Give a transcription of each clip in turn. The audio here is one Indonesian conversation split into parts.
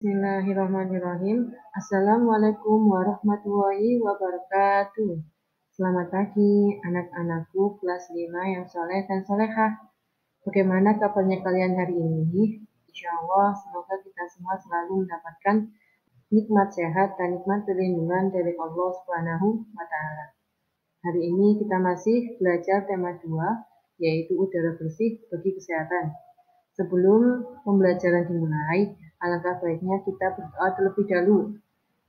Bismillahirrahmanirrahim. Assalamualaikum warahmatullahi wabarakatuh. Selamat pagi anak-anakku kelas 5 yang soleh dan solehah. Bagaimana kabarnya kalian hari ini? Insya Allah semoga kita semua selalu mendapatkan nikmat sehat dan nikmat perlindungan dari Allah Subhanahu wa Ta'ala. Hari ini kita masih belajar tema 2, yaitu udara bersih bagi kesehatan. Sebelum pembelajaran dimulai, alangkah baiknya kita berdoa terlebih dahulu.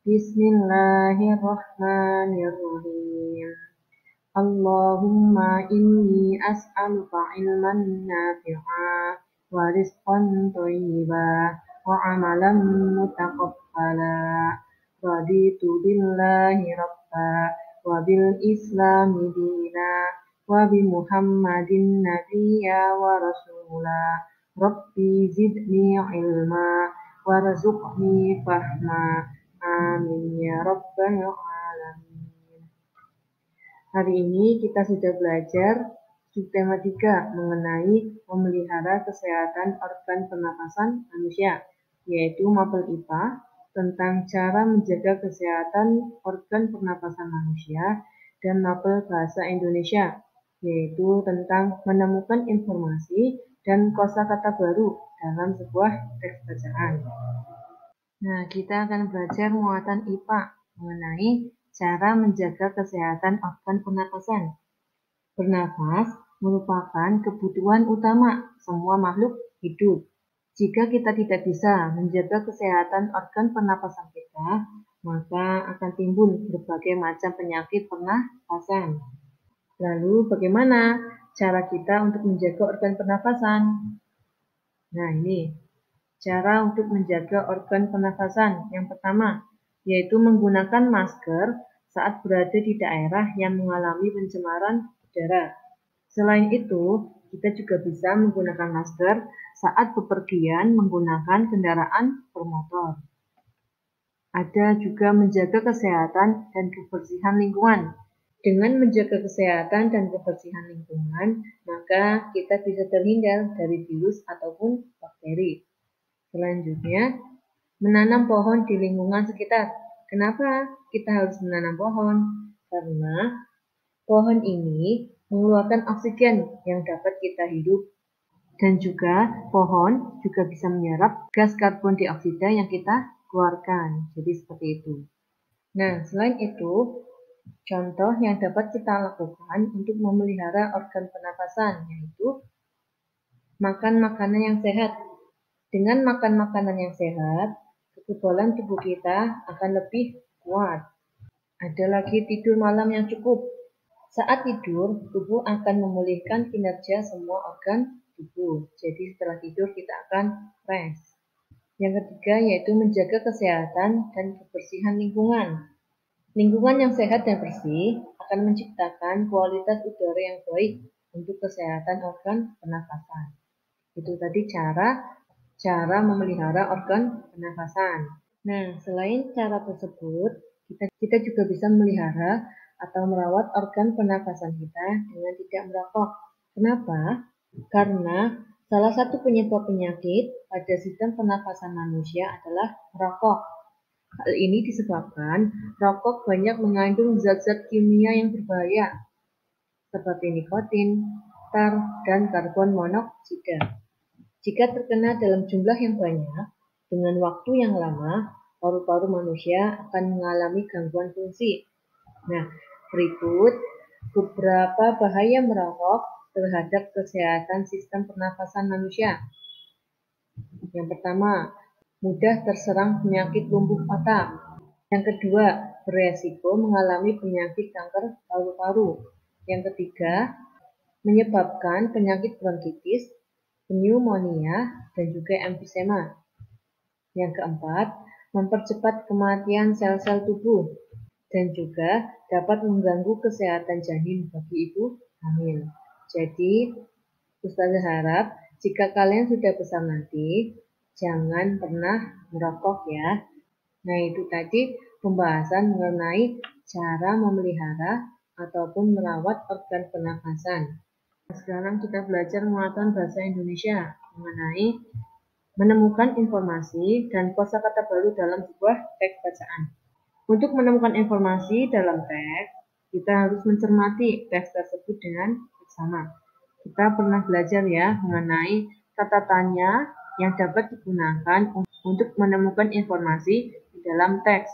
Bismillahirrahmanirrahim. Allahumma inni as'aluka ilman nafi'a wa rizqan thayyiba wa amalan mutaqabbala. Raditu billahi rabba wa bil islami dina wa bi Muhammadin nabiyya wa rasula. Rabbi zidni ilma warzuqni fahma. Amin ya rabbal alamin. Hari ini kita sudah belajar subtema 3 mengenai memelihara kesehatan organ pernapasan manusia, yaitu mapel IPA tentang cara menjaga kesehatan organ pernapasan manusia, dan mapel bahasa Indonesia, yaitu tentang menemukan informasi dan kosakata baru dalam sebuah teks bacaan. Nah, kita akan belajar muatan IPA mengenai cara menjaga kesehatan organ pernapasan. Bernafas merupakan kebutuhan utama semua makhluk hidup. Jika kita tidak bisa menjaga kesehatan organ pernapasan kita, maka akan timbul berbagai macam penyakit pernapasan. Lalu bagaimana cara kita untuk menjaga organ pernapasan? Nah, ini cara untuk menjaga organ pernapasan. Yang pertama, yaitu menggunakan masker saat berada di daerah yang mengalami pencemaran udara. Selain itu, kita juga bisa menggunakan masker saat bepergian menggunakan kendaraan bermotor. Ada juga menjaga kesehatan dan kebersihan lingkungan. Dengan menjaga kesehatan dan kebersihan lingkungan, maka kita bisa terhindar dari virus ataupun bakteri. Selanjutnya, menanam pohon di lingkungan sekitar. Kenapa kita harus menanam pohon? Karena pohon ini mengeluarkan oksigen yang dapat kita hidup, dan juga pohon juga bisa menyerap gas karbon dioksida yang kita keluarkan. Jadi seperti itu. Nah, selain itu, contoh yang dapat kita lakukan untuk memelihara organ pernapasan yaitu makan makanan yang sehat. Dengan makan makanan yang sehat, kekebalan tubuh kita akan lebih kuat. Ada lagi tidur malam yang cukup. Saat tidur, tubuh akan memulihkan kinerja semua organ tubuh. Jadi setelah tidur kita akan fresh. Yang ketiga yaitu menjaga kesehatan dan kebersihan lingkungan. Lingkungan yang sehat dan bersih akan menciptakan kualitas udara yang baik untuk kesehatan organ pernafasan. Itu tadi cara memelihara organ pernafasan. Nah, selain cara tersebut, kita juga bisa memelihara atau merawat organ pernafasan kita dengan tidak merokok. Kenapa? Karena salah satu penyebab penyakit pada sistem pernafasan manusia adalah merokok. Hal ini disebabkan rokok banyak mengandung zat-zat kimia yang berbahaya seperti nikotin, tar, dan karbon monoksida. Jika terkena dalam jumlah yang banyak, dengan waktu yang lama, paru-paru manusia akan mengalami gangguan fungsi. Nah, berikut beberapa bahaya merokok terhadap kesehatan sistem pernafasan manusia. Yang pertama, mudah terserang penyakit lumpuh otak. Yang kedua, beresiko mengalami penyakit kanker paru-paru. Yang ketiga, menyebabkan penyakit bronkitis, pneumonia, dan juga emfisema. Yang keempat, mempercepat kematian sel-sel tubuh dan juga dapat mengganggu kesehatan janin bagi ibu hamil. Jadi, Ustazah harap jika kalian sudah besar nanti, jangan pernah merokok ya. Nah, itu tadi pembahasan mengenai cara memelihara ataupun merawat organ pernafasan. Sekarang kita belajar muatan bahasa Indonesia mengenai Menemukan informasi dan kosakata baru dalam sebuah teks bacaan. Untuk menemukan informasi dalam teks, kita harus mencermati teks tersebut dengan seksama. Kita pernah belajar ya mengenai kata tanya yang dapat digunakan untuk menemukan informasi di dalam teks.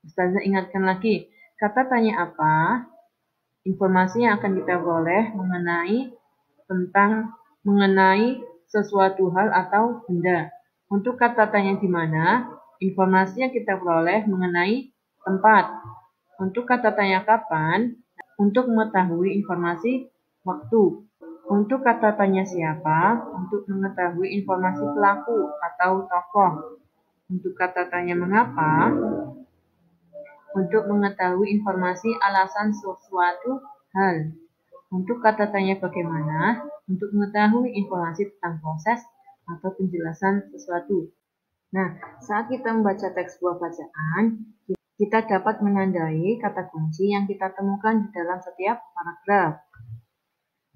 Ustazah ingatkan lagi, kata tanya apa? Informasi yang akan kita peroleh mengenai sesuatu hal atau benda. Untuk kata tanya di mana, informasi yang kita peroleh mengenai tempat. Untuk kata tanya kapan, untuk mengetahui informasi waktu. Untuk kata tanya siapa, untuk mengetahui informasi pelaku atau tokoh. Untuk kata tanya mengapa, untuk mengetahui informasi alasan sesuatu hal. Untuk kata tanya bagaimana, untuk mengetahui informasi tentang proses atau penjelasan sesuatu. Nah, saat kita membaca teks sebuah bacaan, kita dapat menandai kata kunci yang kita temukan di dalam setiap paragraf.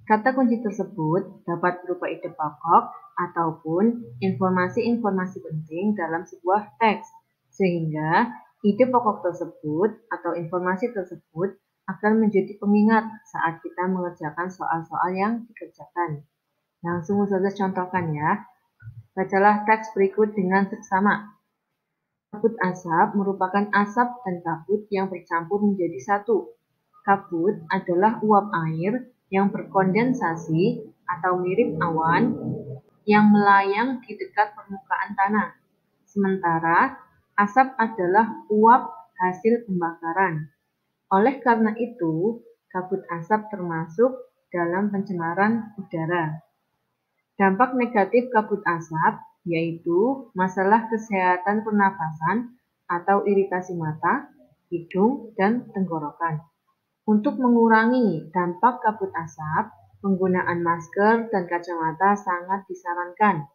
Kata kunci tersebut dapat berupa ide pokok ataupun informasi-informasi penting dalam sebuah teks, sehingga ide pokok tersebut atau informasi tersebut akan menjadi pengingat saat kita mengerjakan soal-soal yang dikerjakan. Langsung saja contohkan ya. Bacalah teks berikut dengan seksama. Kabut asap merupakan asap dan kabut yang bercampur menjadi satu. Kabut adalah uap air yang berkondensasi atau mirip awan yang melayang di dekat permukaan tanah. Sementara asap adalah uap hasil pembakaran. Oleh karena itu, kabut asap termasuk dalam pencemaran udara. Dampak negatif kabut asap yaitu masalah kesehatan pernafasan atau iritasi mata, hidung, dan tenggorokan. Untuk mengurangi dampak kabut asap, penggunaan masker dan kacamata sangat disarankan.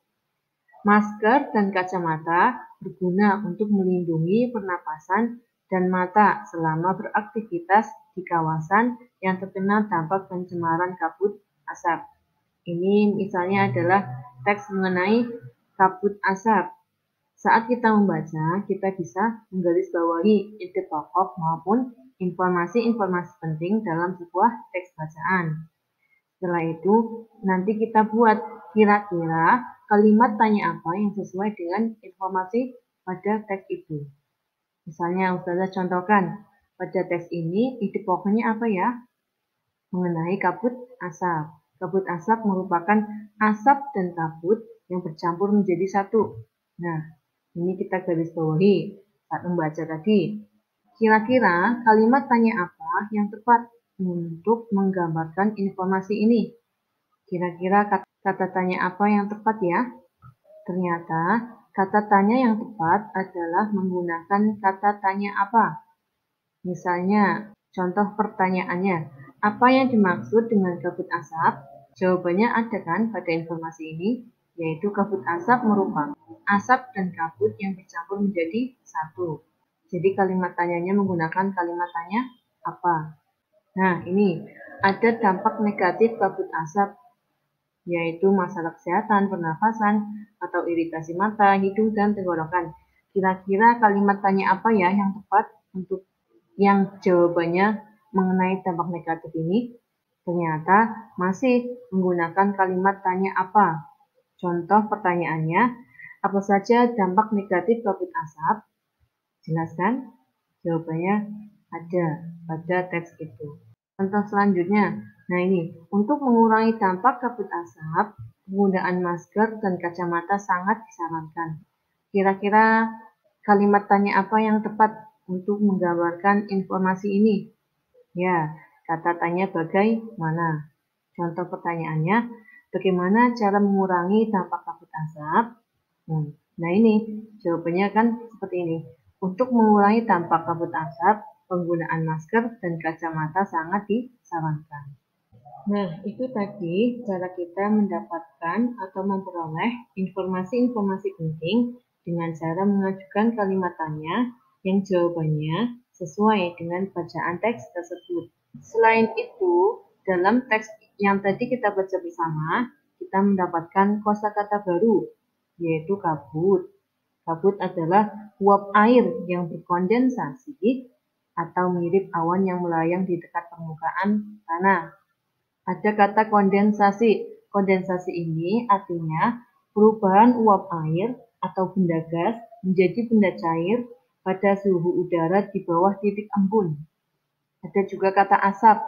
Masker dan kacamata berguna untuk melindungi pernapasan dan mata selama beraktivitas di kawasan yang terkena dampak pencemaran kabut asap. Ini misalnya adalah teks mengenai kabut asap. Saat kita membaca, kita bisa menggarisbawahi ide pokok maupun informasi-informasi penting dalam sebuah teks bacaan. Setelah itu, nanti kita buat kira-kira kalimat tanya apa yang sesuai dengan informasi pada teks itu. Misalnya, Ustazah contohkan, pada teks ini ide pokoknya apa ya? Mengenai kabut asap. Kabut asap merupakan asap dan kabut yang bercampur menjadi satu. Nah, ini kita garis bawahi saat membaca tadi. Kira-kira kalimat tanya apa yang tepat untuk menggambarkan informasi ini? Kira-kira kata tanya apa yang tepat ya? Ternyata kata tanya yang tepat adalah menggunakan kata tanya apa. Misalnya, contoh pertanyaannya, apa yang dimaksud dengan kabut asap? Jawabannya ada kan pada informasi ini, yaitu kabut asap merupakan asap dan kabut yang bercampur menjadi satu. Jadi kalimat tanyanya menggunakan kalimat tanya apa. Nah, ini ada dampak negatif kabut asap, yaitu masalah kesehatan, pernafasan, atau iritasi mata, hidung, dan tenggorokan. Kira-kira kalimat tanya apa ya yang tepat untuk yang jawabannya mengenai dampak negatif ini? Ternyata masih menggunakan kalimat tanya apa. Contoh pertanyaannya, apa saja dampak negatif kabut asap? Jelaskan. Jawabannya ada pada teks itu. Contoh selanjutnya, nah ini, untuk mengurangi dampak kabut asap, penggunaan masker dan kacamata sangat disarankan. Kira-kira kalimat tanya apa yang tepat untuk menggambarkan informasi ini? Ya, kata tanya bagaimana. Contoh pertanyaannya, bagaimana cara mengurangi dampak kabut asap? Nah ini, jawabannya kan seperti ini. Untuk mengurangi dampak kabut asap, penggunaan masker dan kacamata sangat disarankan. Nah, itu tadi cara kita mendapatkan atau memperoleh informasi-informasi penting dengan cara mengajukan kalimat tanya yang jawabannya sesuai dengan bacaan teks tersebut. Selain itu, dalam teks yang tadi kita baca bersama, kita mendapatkan kosakata baru. yaitu kabut. Kabut adalah uap air yang berkondensasi atau mirip awan yang melayang di dekat permukaan tanah. Ada kata kondensasi. Kondensasi ini artinya perubahan uap air atau benda gas menjadi benda cair pada suhu udara di bawah titik embun. Ada juga kata asap.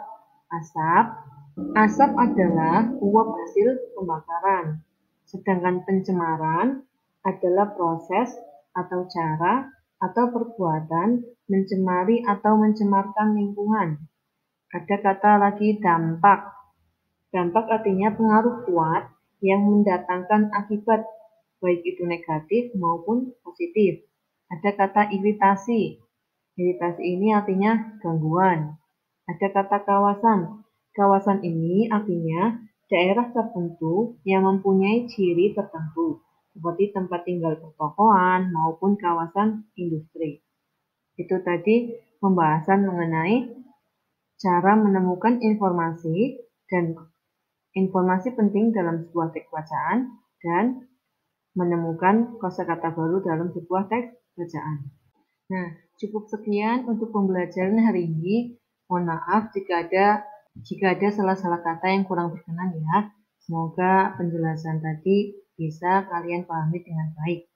Asap adalah uap hasil pembakaran. Sedangkan pencemaran adalah proses atau cara atau perbuatan mencemari atau mencemarkan lingkungan. Ada kata lagi dampak. Dampak artinya pengaruh kuat yang mendatangkan akibat, baik itu negatif maupun positif. Ada kata iritasi. Iritasi ini artinya gangguan. Ada kata kawasan. Kawasan ini artinya daerah tertentu yang mempunyai ciri tertentu, seperti tempat tinggal pertokoan maupun kawasan industri. Itu tadi pembahasan mengenai cara menemukan informasi dan informasi penting dalam sebuah teks bacaan dan menemukan kosakata baru dalam sebuah teks bacaan. Nah, cukup sekian untuk pembelajaran hari ini. Mohon maaf jika ada salah-salah kata yang kurang berkenan ya. Semoga penjelasan tadi bisa kalian pahami dengan baik.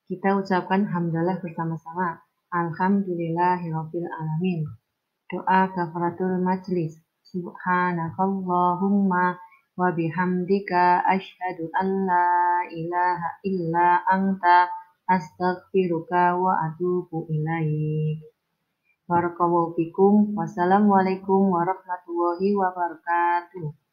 Kita ucapkan hamdalah bersama-sama. Alhamdulillahirabbil alamin. Doa kafaratul majlis. Subhanakallahumma wa bihamdika asyhadu an la ilaha illa anta astaghfiruka wa atubu ilaik. Barakallahu fikum. Wassalamualaikum warahmatullahi wabarakatuh.